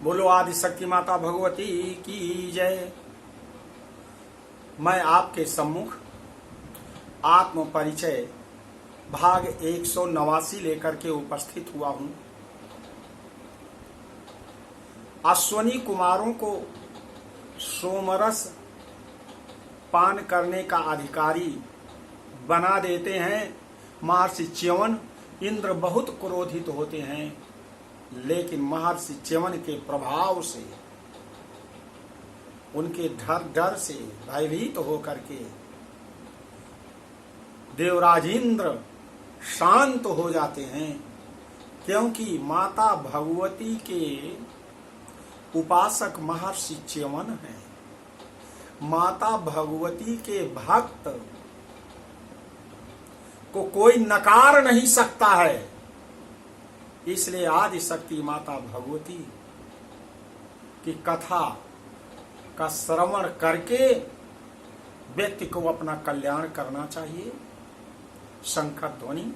बोलो आदि शक्ति माता भगवती की जय। मैं आपके सम्मुख आत्म परिचय भाग 189 लेकर के उपस्थित हुआ हूं। अश्वनी कुमारों को सोमरस पान करने का अधिकारी बना देते हैं। महर्षि च्यवन इंद्र बहुत क्रोधित होते हैं, लेकिन महर्षि च्यवन के प्रभाव से, उनके डर से भयभीत होकर के देवराज इंद्र शांत हो जाते हैं, क्योंकि माता भगवती के उपासक महर्षि च्यवन हैं। माता भगवती के भक्त को कोई नकार नहीं सकता है। इसलिए आदि शक्ति माता भगवती की कथा का श्रवण करके व्यक्ति को अपना कल्याण करना चाहिए। शंख ध्वनि।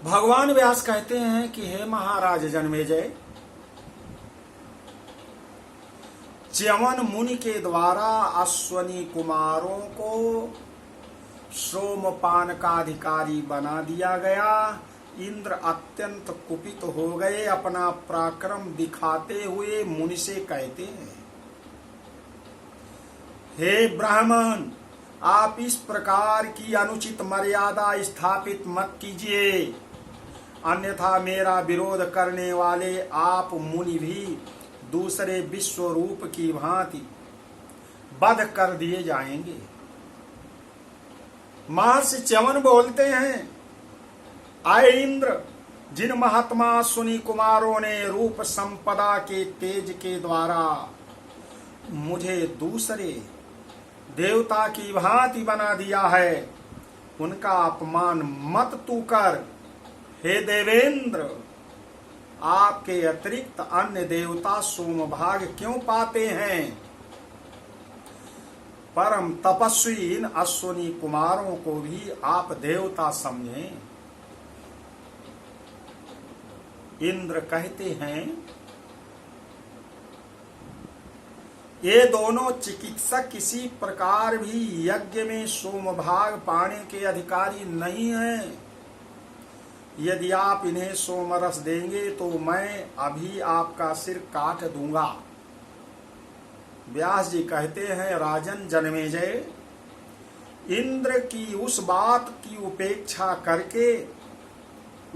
भगवान व्यास कहते हैं कि हे महाराज जन्मेजय, च्यवन मुनि के द्वारा अश्वनी कुमारों को सोमपान का अधिकारी बना दिया गया। इंद्र अत्यंत कुपित हो गए। अपना पराक्रम दिखाते हुए मुनि से कहते हैं, हे ब्राह्मण, आप इस प्रकार की अनुचित मर्यादा स्थापित मत कीजिए, अन्यथा मेरा विरोध करने वाले आप मुनि भी दूसरे विश्व रूप की भांति वध कर दिए जाएंगे। महर्षि च्यवन बोलते हैं, आए इंद्र, जिन महात्मा सुनी कुमारों ने रूप संपदा के तेज के द्वारा मुझे दूसरे देवता की भांति बना दिया है, उनका अपमान मत तू कर। हे देवेंद्र, आपके अतिरिक्त अन्य देवता सोमभाग क्यों पाते हैं? परम तपस्वी इन अश्वनी कुमारों को भी आप देवता समझें। इंद्र कहते हैं, ये दोनों चिकित्सक किसी प्रकार भी यज्ञ में सोमभाग पाने के अधिकारी नहीं हैं। यदि आप इन्हें सोमरस देंगे तो मैं अभी आपका सिर काट दूंगा। व्यास जी कहते हैं, राजन जन्मेजय, इंद्र की उस बात की उपेक्षा करके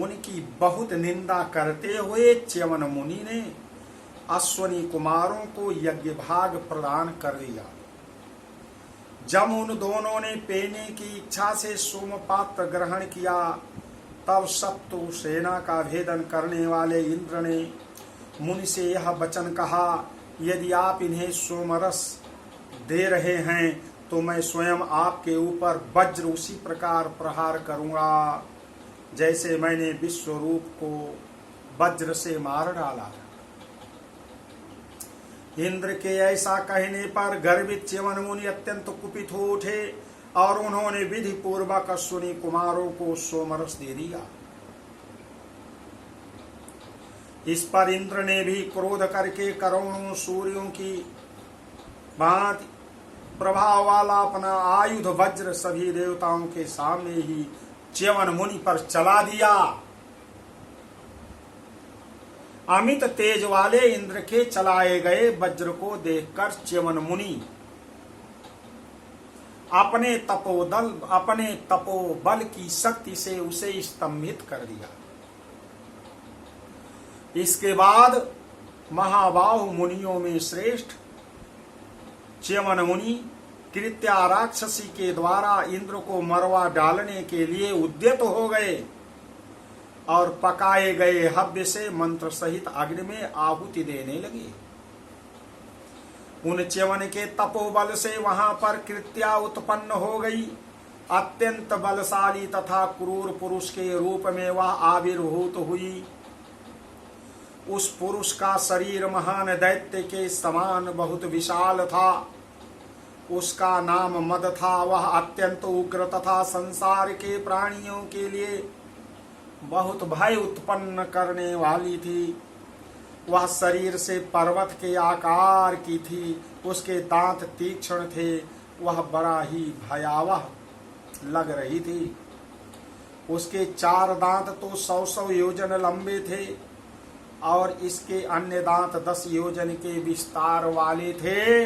उनकी बहुत निंदा करते हुए च्यवन मुनि ने अश्वनी कुमारों को यज्ञ भाग प्रदान कर दिया। जब उन दोनों ने पीने की इच्छा से सोमपात्र ग्रहण किया, तब शत्रु सेना का भेदन करने वाले इंद्र ने मुनि से यह वचन कहा, यदि आप इन्हें सोमरस दे रहे हैं तो मैं स्वयं आपके ऊपर वज्र उसी प्रकार प्रहार करूंगा जैसे मैंने विश्वरूप को वज्र से मार डाला। इंद्र के ऐसा कहने पर गर्वित च्यवन मुनि अत्यंत कुपित हो उठे और उन्होंने विधि पूर्वक अश्वनी कुमारों को सोमरस दे दिया। इस पर इंद्र ने भी क्रोध करके करोड़ों सूर्यों की भांति प्रभाव वाला अपना आयुध वज्र सभी देवताओं के सामने ही च्यवन मुनि पर चला दिया। अमित तेज वाले इंद्र के चलाए गए वज्र को देखकर च्यवन मुनि अपने तपोबल की शक्ति से उसे स्तंभित कर दिया। इसके बाद महाबाहु मुनियों में श्रेष्ठ च्यवन मुनि कृत्या राक्षसी के द्वारा इंद्र को मरवा डालने के लिए उद्यत हो गए और पकाए गए हव्य से मंत्र सहित अग्नि में आहुति देने लगे। उन च्यवन के तपोबल से वहां पर कृत्या उत्पन्न हो गई। अत्यंत बलशाली तथा क्रूर पुरुष के रूप में वह आविर्भूत हुई। उस पुरुष का शरीर महान दैत्य के समान बहुत विशाल था। उसका नाम मद था। वह अत्यंत उग्र तथा संसार के प्राणियों के लिए बहुत भय उत्पन्न करने वाली थी। वह शरीर से पर्वत के आकार की थी। उसके दांत तीक्ष्ण थे। वह बड़ा ही भयावह लग रही थी। उसके 4 दांत तो 100 योजन लंबे थे और इसके अन्य दांत 10 योजन के विस्तार वाले थे।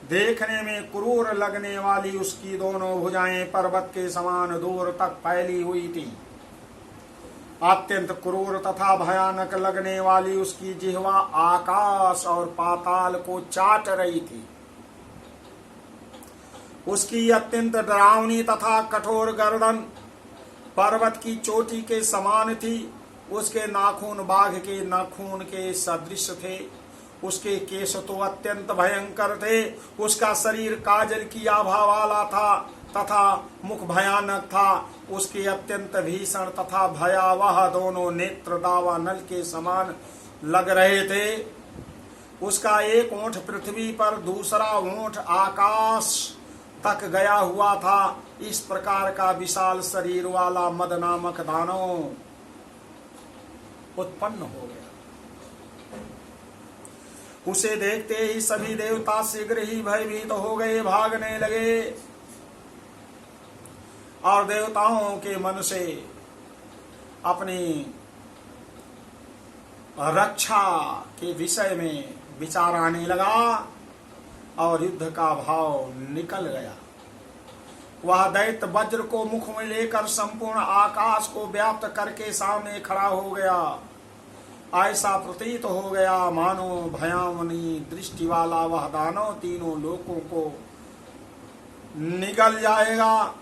देखने में क्रूर लगने वाली उसकी दोनों भुजाएं पर्वत के समान दूर तक फैली हुई थी। अत्यंत क्रूर तथा भयानक लगने वाली उसकी जिह्वा आकाश और पाताल को चाट रही थी। उसकी अत्यंत डरावनी तथा कठोर गर्दन पर्वत की चोटी के समान थी। उसके नाखून बाघ के नाखून के सदृश थे। उसके केश तो अत्यंत भयंकर थे। उसका शरीर काजल की आभा वाला था तथा मुख भयानक था। उसके अत्यंत भीषण तथा भयावह दोनों नेत्र दावानल के समान लग रहे थे। उसका एक ओंठ पृथ्वी पर, दूसरा ओंठ आकाश तक गया हुआ था। इस प्रकार का विशाल शरीर वाला मद नामक दानव उत्पन्न हो गया। उसे देखते ही सभी देवता शीघ्र ही भयभीत हो गए, भागने लगे और देवताओं के मन से अपनी रक्षा के विषय में विचार आने लगा और युद्ध का भाव निकल गया। वह दैत्य वज्र को मुख में लेकर संपूर्ण आकाश को व्याप्त करके सामने खड़ा हो गया। ऐसा प्रतीत हो गया मानो भयावनी दृष्टि वाला वह दानव तीनों लोकों को निगल जाएगा।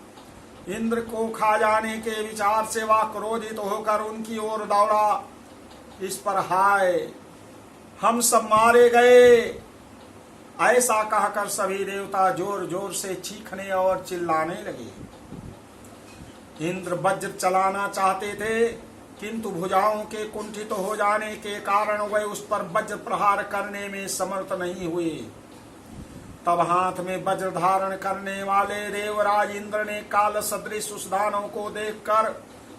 इंद्र को खा जाने के विचार से वह क्रोधित होकर उनकी ओर दौड़ा। इस पर हाय, हम सब मारे गए, ऐसा कहकर सभी देवता जोर जोर से चीखने और चिल्लाने लगे। इंद्र वज्र चलाना चाहते थे, किंतु भुजाओं के कुंठित हो जाने के कारण वे उस पर वज्र प्रहार करने में समर्थ नहीं हुए। तब हाथ में वज्र धारण करने वाले देवराज इंद्र ने काल सदृश उस दानव को देखकर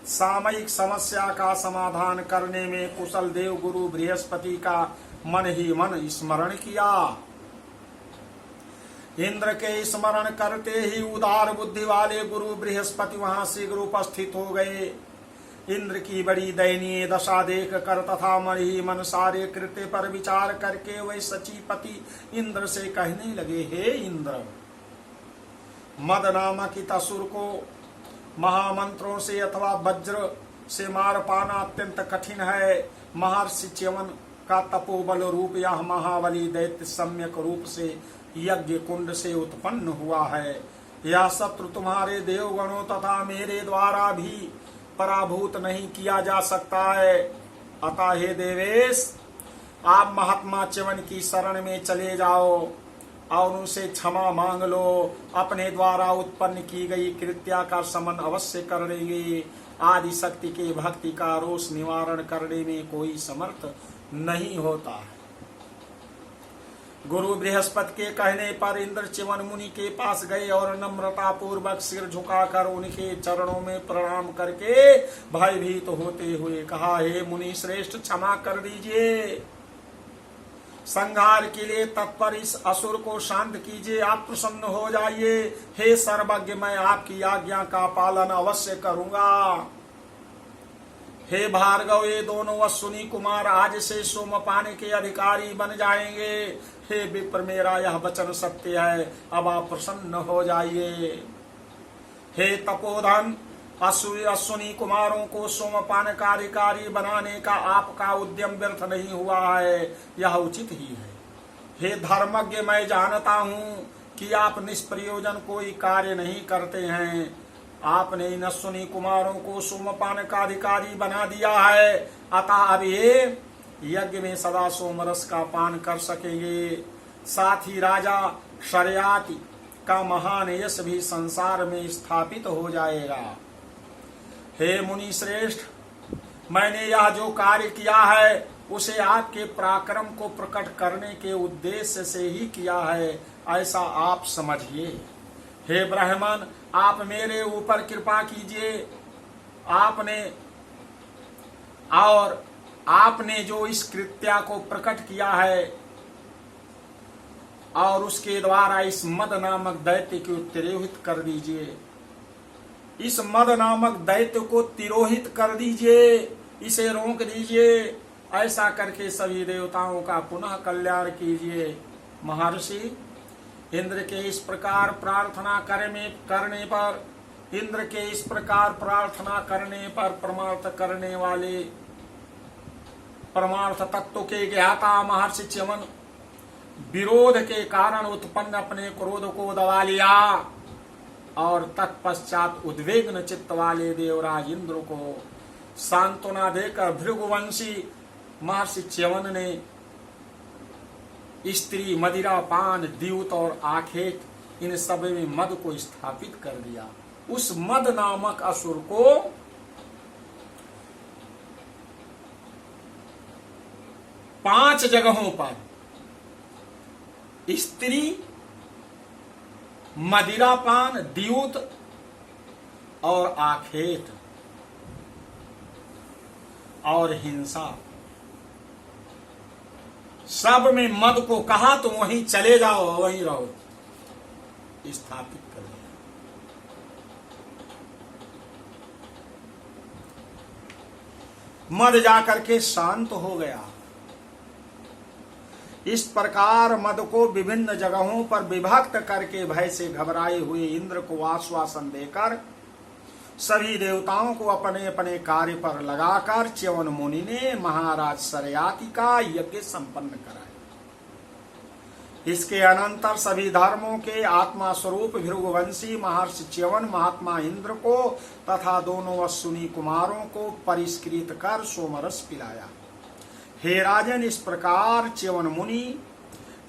सामयिक समस्या का समाधान करने में कुशल देव गुरु बृहस्पति का मन ही मन स्मरण किया। इंद्र के स्मरण करते ही उदार बुद्धि वाले गुरु बृहस्पति वहां शीघ्र उपस्थित हो गए। इंद्र की बड़ी दयनीय दशा देख कर तथा मन ही मन सारे कृत्य पर विचार करके वे सचीपति इंद्र से कहने लगे, हे इंद्र, मद नामक इस असुर को महामंत्रों से अथवा वज्र से मार पाना अत्यंत कठिन है। महर्षि च्यवन का तपोबल रूप यह महाबली दैत्य सम्यक रूप से यज्ञ कुंड से उत्पन्न हुआ है। यह शत्रु तुम्हारे देवगणों तथा मेरे द्वारा भी पराभूत नहीं किया जा सकता है। अतः हे देवेश, आप महात्मा च्यवन की शरण में चले जाओ और उनसे क्षमा मांग लो। अपने द्वारा उत्पन्न की गई कृत्या का समन अवश्य कर देंगे। आदि शक्ति के भक्ति का रोष निवारण करने में कोई समर्थ नहीं होता है। गुरु बृहस्पति के कहने पर इंद्र च्यवन मुनि के पास गए और नम्रता पूर्वक सिर झुकाकर उनके चरणों में प्रणाम करके भयभीत होते हुए कहा, हे मुनि श्रेष्ठ, क्षमा कर दीजिए। संहार के लिए तत्पर इस असुर को शांत कीजिए। आप प्रसन्न हो जाइए। हे सर्वज्ञ, मैं आपकी आज्ञा का पालन अवश्य करूंगा। हे भार्गव, ये दोनों अश्विनी कुमार आज से सोमपान के अधिकारी बन जाएंगे। हे विप्र, मेरा यह वचन सत्य है। अब आप प्रसन्न हो जाइए। हे तपोधन, अश्विनी कुमारों को सोमपान का अधिकारी बनाने का आपका उद्यम व्यर्थ नहीं हुआ है, यह उचित ही है। हे धर्मज्ञ, मैं जानता हूँ कि आप निष्प्रयोजन कोई कार्य नहीं करते हैं। आपने इन अश्विनी कुमारों को सोमपान का अधिकारी बना दिया है, अतः अब ये यज्ञ में सदा सोमरस का पान कर सकेंगे। साथ ही राजा शर्याति का महान यश भी संसार में स्थापित हो जाएगा। हे मुनि श्रेष्ठ, मैंने यह जो कार्य किया है उसे आपके पराक्रम को प्रकट करने के उद्देश्य से ही किया है, ऐसा आप समझिए। हे ब्राह्मण, आप मेरे ऊपर कृपा कीजिए। आपने जो इस कृत्या को प्रकट किया है और उसके द्वारा इस मद नामक दैत्य को तिरोहित कर दीजिए। इस मद नामक दैत्य को तिरोहित कर दीजिए, इसे रोक दीजिए। ऐसा करके सभी देवताओं का पुनः कल्याण कीजिए। महर्षि, इंद्र के इस प्रकार प्रार्थना करने पर परमार्थ तत्व के ज्ञाता महर्षि च्यवन विरोध के कारण उत्पन्न अपने क्रोध को दबा लिया और तत्पश्चात उद्विग्न चित्त वाले देवराज इंद्र को सांत्वना देकर भृगुवंशी महर्षि च्यवन ने स्त्री, मदिरा पान, द्यूत और आखेट इन सब में मद को स्थापित कर दिया। उस मद नामक असुर को पांच जगहों पर स्त्री, मदिरापान, द्यूत और आखेट और हिंसा, सब में मद को कहा तो वहीं चले जाओ, वहीं रहो, स्थापित कर दिया। मद जाकर के शांत हो गया। इस प्रकार मद को विभिन्न जगहों पर विभक्त करके भय से घबराए हुए इंद्र को आश्वासन देकर सभी देवताओं को अपने अपने कार्य पर लगाकर च्यवन मुनि ने महाराज शर्याति का यज्ञ संपन्न कराया। इसके अनंतर सभी धर्मों के आत्मा स्वरूप भृगुवंशी महर्षि च्यवन महात्मा इंद्र को तथा दोनों अश्विनी कुमारों को परिष्कृत कर सोमरस पिलाया। हे राजन, इस प्रकार च्यवन मुनि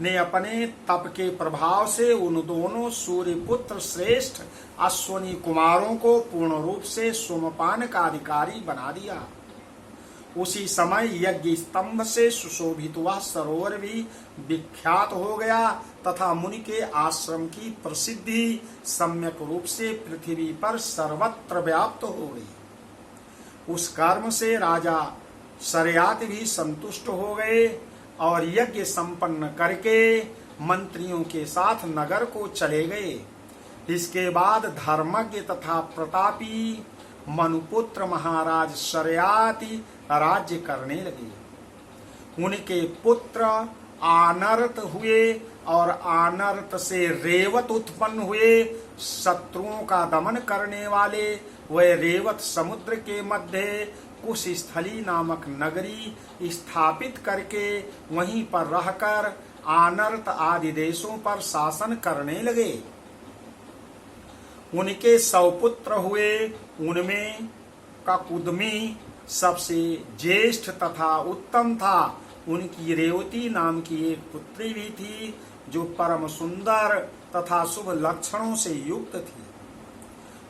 ने अपने तप के प्रभाव से उन दोनों सूर्यपुत्र श्रेष्ठ अश्विनी कुमारों को पूर्ण रूप से सोमपान का अधिकारी बना दिया। उसी समय यज्ञ स्तंभ से सुशोभित वह सरोवर भी विख्यात हो गया तथा मुनि के आश्रम की प्रसिद्धि सम्यक रूप से पृथ्वी पर सर्वत्र व्याप्त हो गई। उस कर्म से राजा शर्याति भी संतुष्ट हो गए और यज्ञ संपन्न करके मंत्रियों के साथ नगर को चले गए। इसके बाद धर्मज्ञ तथा प्रतापी मनुपुत्र महाराज शर्याति राज्य करने लगे। उनके पुत्र आनर्त हुए और आनर्त से रेवत उत्पन्न हुए। शत्रुओं का दमन करने वाले वे रेवत समुद्र के मध्य कुशस्थली नामक नगरी स्थापित करके वहीं पर रहकर आनर्त आदि देशों पर शासन करने लगे। उनके 100 पुत्र हुए, उनमें ककुदमी सबसे ज्येष्ठ तथा उत्तम था। उनकी रेवती नाम की एक पुत्री भी थी जो परम सुंदर तथा शुभ लक्षणों से युक्त थी।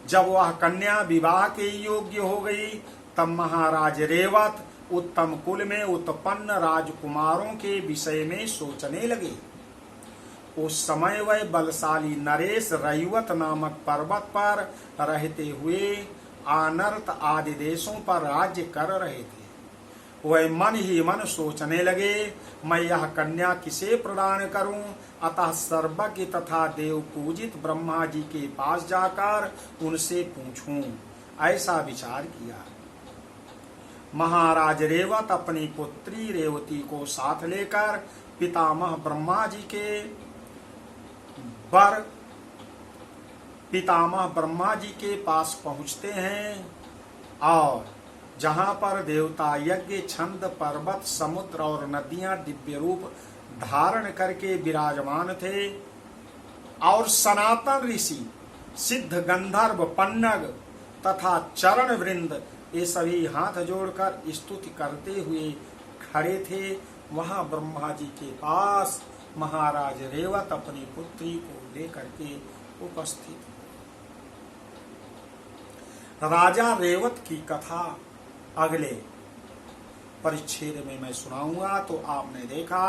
जब वह कन्या विवाह के योग्य हो गई तब महाराज रेवत उत्तम कुल में उत्पन्न राजकुमारों के विषय में सोचने लगे। उस समय वह बलशाली नरेश रैवत नामक पर्वत पर रहते हुए आनर्त आदि देशों पर राज्य कर रहे थे। वह मन ही मन सोचने लगे, मैं यह कन्या किसे प्रदान करूं। अतः सर्वज्ञ तथा देव पूजित ब्रह्मा जी के पास जाकर उनसे पूछूं, ऐसा विचार किया। महाराज रेवत अपनी पुत्री रेवती को साथ लेकर पितामह ब्रह्मा जी के पास पहुंचते हैं और जहां पर देवता यज्ञ, छंद, पर्वत, समुद्र और नदियां दिव्य रूप धारण करके विराजमान थे, और सनातन ऋषि, सिद्ध, गंधर्व, पन्नग तथा चरण वृंद ये सभी हाथ जोड़कर स्तुति करते हुए खड़े थे। वहां ब्रह्मा जी के पास महाराज रेवत अपनी पुत्री को लेकर के उपस्थित। राजा रेवत की कथा अगले परिच्छेद में मैं सुनाऊंगा। तो आपने देखा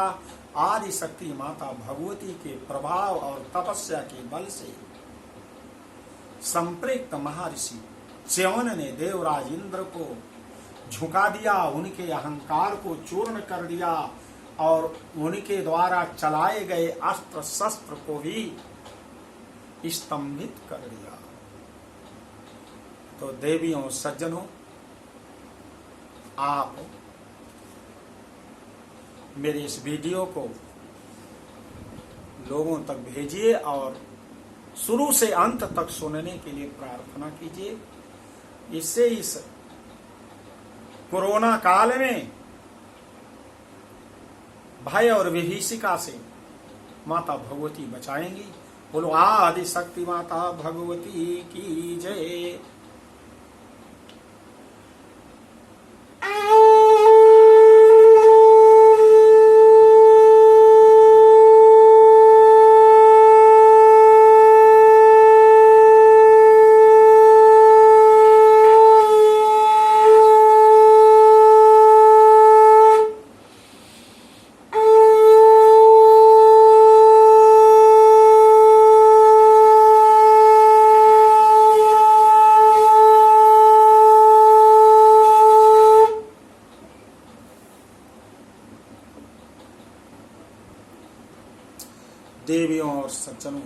आदि शक्ति माता भगवती के प्रभाव और तपस्या के बल से संप्रक्त महर्षि च्यवन ने देवराज इंद्र को झुका दिया, उनके अहंकार को चूर्ण कर दिया और उनके द्वारा चलाए गए अस्त्र शस्त्र को भी स्तंभित कर दिया। तो देवियों सज्जनों, आप मेरे इस वीडियो को लोगों तक भेजिए और शुरू से अंत तक सुनने के लिए प्रार्थना कीजिए। इससे इस कोरोना काल में भय और विभीषिका से माता भगवती बचाएंगी। बोलो आदि शक्ति माता भगवती की जय। देवियों और सज्जनों,